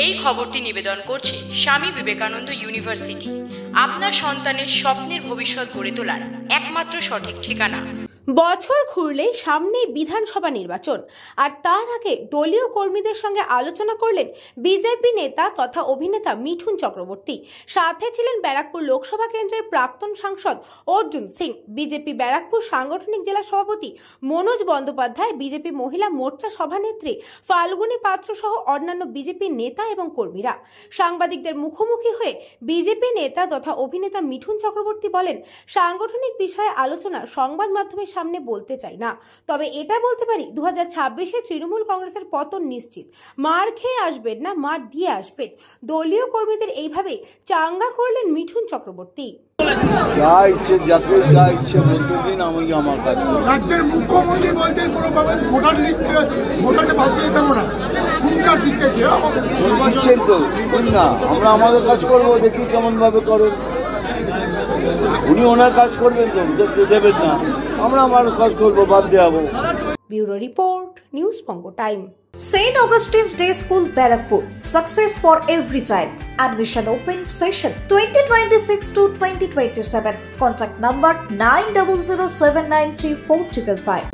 এই খবরটি নিবেদন করছে স্বামী বিবেকানন্দ ইউনিভার্সিটি, আপনার সন্তানের স্বপ্নের ভবিষ্যৎ গড়ে তোলার একমাত্র সঠিক ঠিকানা। বছর ঘুরলে সামনেই বিধানসভা নির্বাচন, আর তার আগে দলীয় কর্মীদের সঙ্গে আলোচনা করলেন বিজেপি নেতা তথা অভিনেতা মিঠুন চক্রবর্তী। সাথে ছিলেন ব্যারাকপুর লোকসভা কেন্দ্রের প্রাক্তন সাংসদ অর্জুন সিং, বিজেপি ব্যারাকপুর সাংগঠনিক জেলা সভাপতি মনোজ বন্দ্যোপাধ্যায়, বিজেপি মহিলা মোর্চা সভানেত্রী ফাল্গুনী পাত্র সহ অন্যান্য বিজেপি নেতা এবং কর্মীরা। সাংবাদিকদের মুখোমুখি হয়ে বিজেপি নেতা তথা অভিনেতা মিঠুন চক্রবর্তী বলেন, সাংগঠনিক বিষয়ে আলোচনা সংবাদ মাধ্যমের সামনে বলতে চাই না, তবে এটা বলতে পারি 2026-এ তৃণমূল কংগ্রেসের পতন নিশ্চিত। মার খেয়ে আসবেন না, মার দিয়ে আসবেন। দলীয় কর্মীদের এইভাবে চাঙ্গা করলেন মিঠুন চক্রবর্তী। যা ইচ্ছে যাকে যা ইচ্ছে বলতে দিন, আমি আমার কাজ করব। রাজ্যের মুখ্যমন্ত্রী বলতেন কোনোভাবে ভোটারকে বাদ দিয়ে দেবো না, হুঙ্কার দিচ্ছে দিচ্ছেন তো না, আমরা আমাদের কাজ করবো, দেখি কেমন ভাবে করেন। উনি ওনার কাজ করবেন তো, দেখতে দেবেন না, আমরা আমার কাজ করবো, বাদ দেওয়াবো। ব্যুরো রিপোর্ট, নিউজ পঙ্গো time. St. Augustine's Day School, Barakpur. Success for every child. Admission open session 2026 to 2027. Contact number 9007934555.